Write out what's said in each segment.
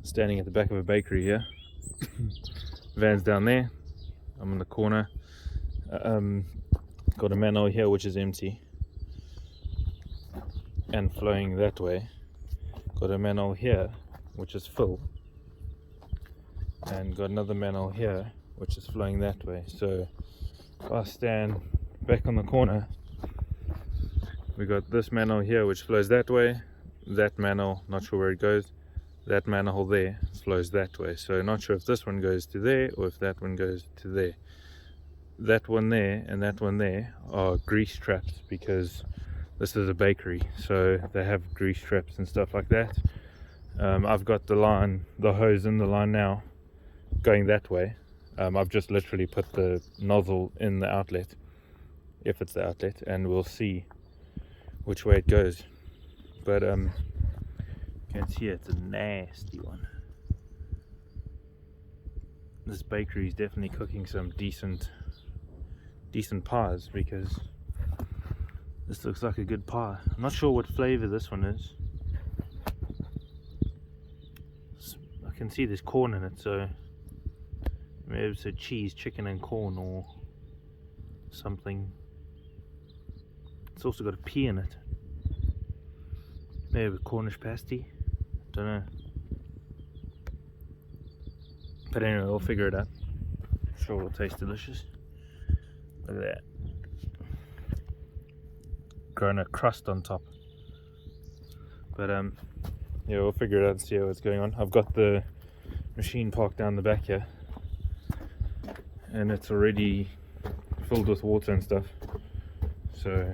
Standing at the back of a bakery here. Van's down there. I'm in the corner. Got a manhole here which is empty and flowing that way. Got a manhole here which is full, and got another manhole here which is flowing that way. So if I stand back on the corner, we got this manhole here which flows that way, that manhole, not sure where it goes, that manhole there flows that way. So not sure if this one goes to there or if that one goes to there. That one there and that one there are grease traps because this is a bakery, so they have grease traps and stuff like that. I've got the hose in the line now going that way. I've just literally put the nozzle in the outlet, if it's the outlet, and we'll see which way it goes. But you can see it's a nasty one. This bakery is definitely cooking some decent pies, because this looks like a good pie. I'm not sure what flavor this one is. I can see there's corn in it, so maybe it's a cheese, chicken and corn or something. It's also got a pea in it. Maybe a Cornish pasty, don't know. But anyway, we'll figure it out. Sure, it'll taste delicious. Look at that. Growing a crust on top. But yeah, we'll figure it out and see what's going on. I've got the machine parked down the back here, and it's already filled with water and stuff. So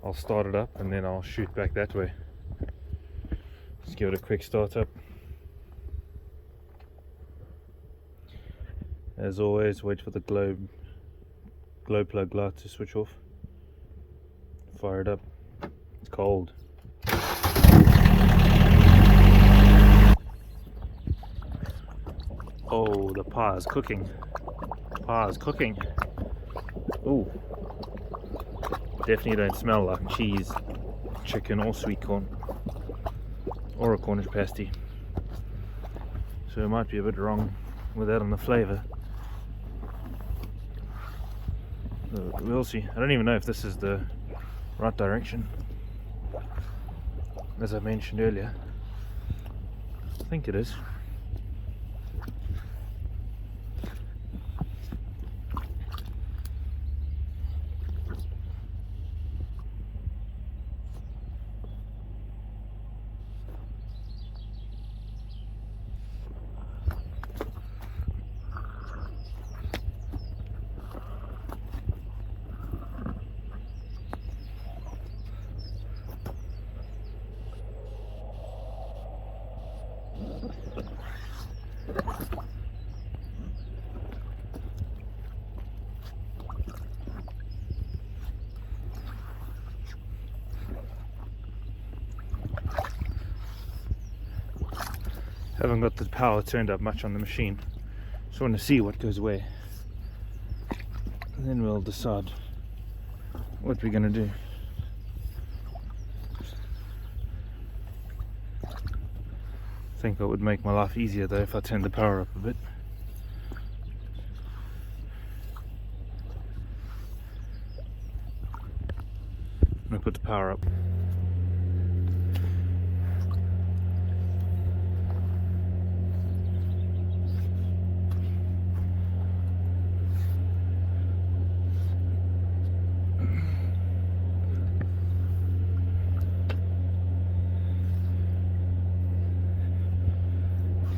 I'll start it up and then I'll shoot back that way. Just give it a quick start up. As always, wait for the glow plug light to switch off. Fire it up. It's cold. Oh, the pie is cooking. Pie is cooking. Ooh. Definitely don't smell like cheese, chicken or sweet corn. Or a Cornish pasty. So it might be a bit wrong with that on the flavour. We'll see. I don't even know if this is the right direction, as I mentioned earlier. I think it is. Haven't got the power turned up much on the machine. Just want to see what goes where, and then we'll decide what we're going to do. I think that would make my life easier though if I turned the power up a bit. I'm going to put the power up.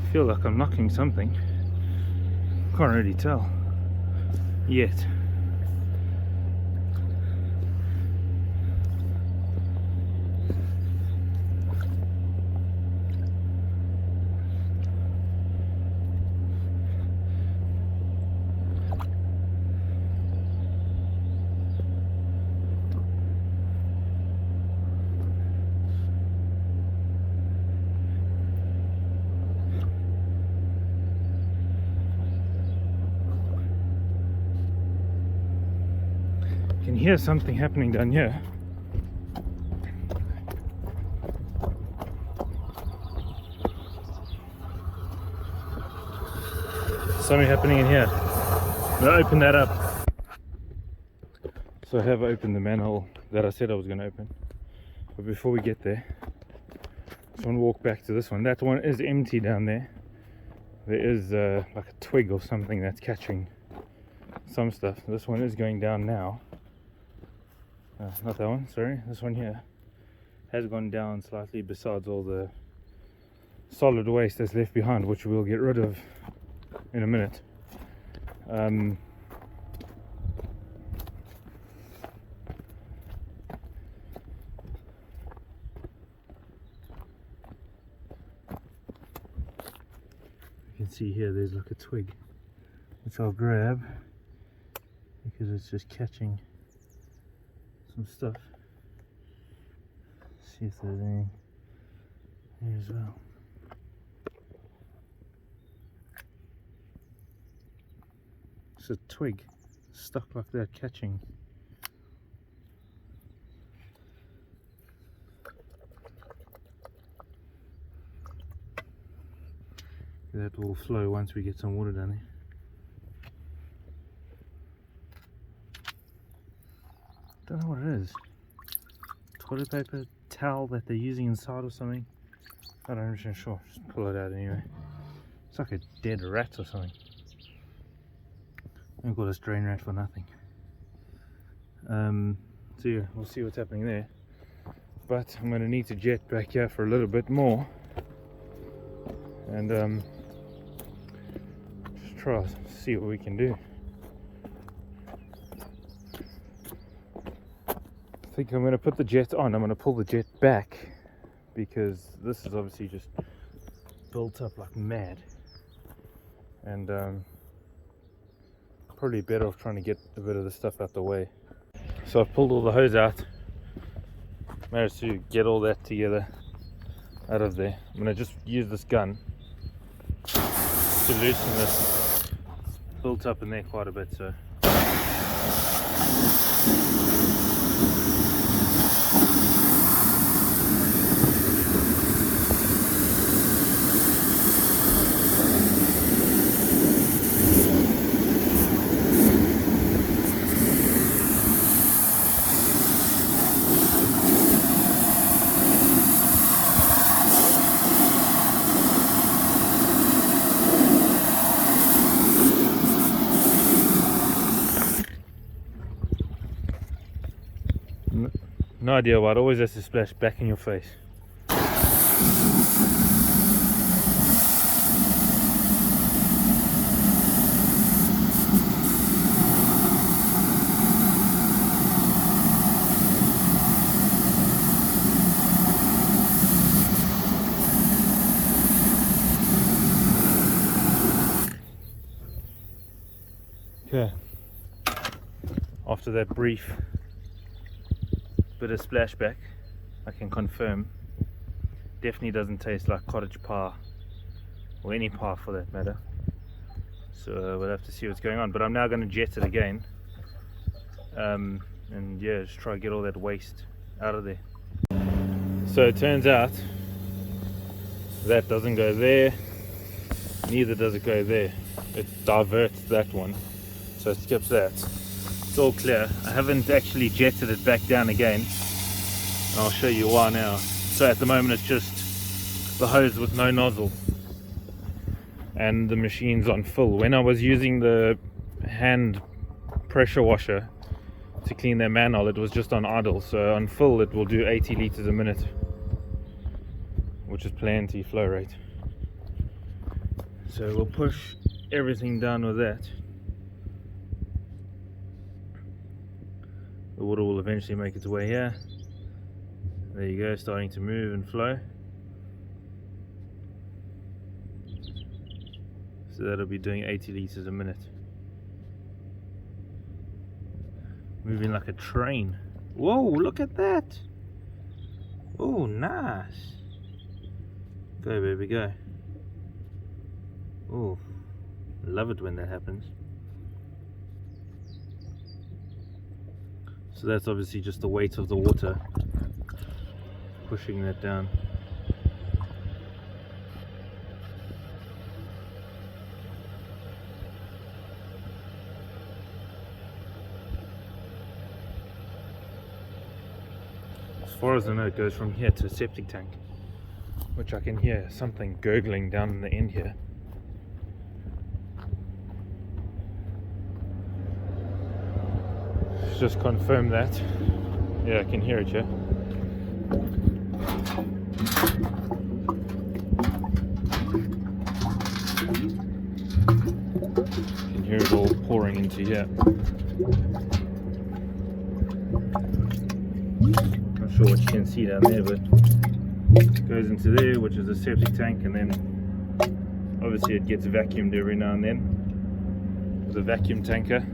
I feel like I'm knocking something. Can't really tell yet. Can hear something happening down here. something happening in here. I'm gonna open that up. So I have opened the manhole that I said I was gonna open. But before we get there, I just want to walk back to this one. That one is empty down there. There is like a twig or something that's catching some stuff. This one is going down now. Not that one, sorry. This one here has gone down slightly, besides all the solid waste that's left behind, which we'll get rid of in a minute. You can see here there's like a twig, which I'll grab because it's just catching some stuff. See if there's any here as well. It's a twig stuck like that, catching. That will flow once we get some water down there. Don't know what it is. Toilet paper, towel that they're using inside or something. I don't know, sure. Just pull it out anyway. It's like a dead rat or something. I don't call this drain rat for nothing. So yeah, we'll see what's happening there. But I'm going to need to jet back here for a little bit more. And just try to see what we can do. I think I'm going to put the jet on. I'm going to pull the jet back because this is obviously just built up like mad, and probably better off trying to get a bit of the stuff out the way. So I've pulled all the hose out, managed to get all that together out of there. I'm going to just use this gun to loosen this. It's built up in there quite a bit, so no idea why it always has to splash back in your face. Okay, after that brief bit of splashback, I can confirm definitely doesn't taste like cottage pie, or any pie for that matter. So we'll have to see what's going on, but I'm now going to jet it again, and yeah, just try to get all that waste out of there. So it turns out that doesn't go there, neither does it go there. It diverts that one, so it skips that. It's all clear. I haven't actually jetted it back down again, and I'll show you why now. So at the moment it's just the hose with no nozzle, and the machine's on full. When I was using the hand pressure washer to clean their manhole, it was just on idle, so on full it will do 80 liters a minute, which is plenty flow rate. So we'll push everything down with that. The water will eventually make its way here. There you go, starting to move and flow. So that'll be doing 80 liters a minute. Moving like a train. Whoa, look at that! Oh, nice! Go baby, go. Oh, love it when that happens. So that's obviously just the weight of the water pushing that down. far as I know, it goes from here to a septic tank, which I can hear something gurgling down in the end here. Just confirm that. Yeah, I can hear it here. You can hear it all pouring into here. Not sure what you can see down there, but it goes into there, which is a septic tank, and then obviously it gets vacuumed every now and then with a vacuum tanker.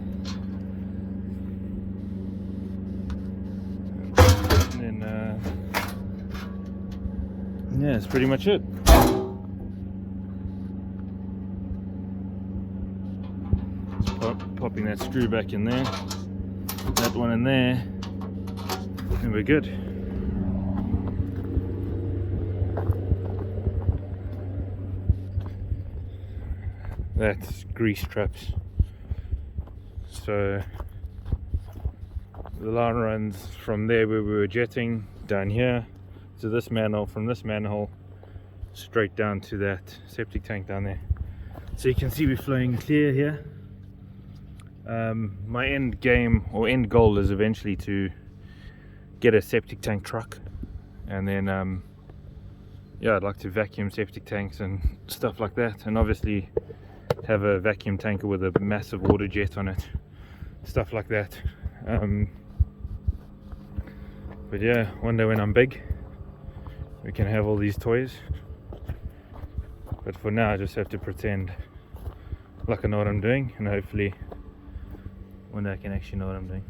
And then yeah, that's pretty much it. Just popping that screw back in there, that one in there, and we're good. That's grease traps. So the line runs from there where we were jetting down here to this manhole, from this manhole straight down to that septic tank down there. So you can see we're flowing clear here. My end game or end goal is eventually to get a septic tank truck, and then yeah, I'd like to vacuum septic tanks and stuff like that, and obviously have a vacuum tanker with a massive water jet on it, stuff like that. But yeah, one day when I'm big, we can have all these toys. But for now, I just have to pretend like I know what I'm doing, and hopefully one day I can actually know what I'm doing.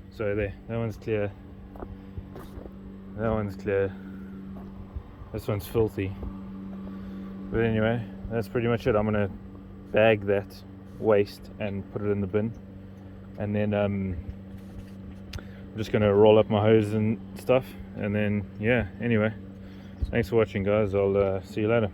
So there, that one's clear. That one's clear. This one's filthy. But anyway, that's pretty much it. I'm gonna bag that waste and put it in the bin, and then I'm just gonna roll up my hose and stuff, and then yeah, anyway, thanks for watching guys. I'll see you later.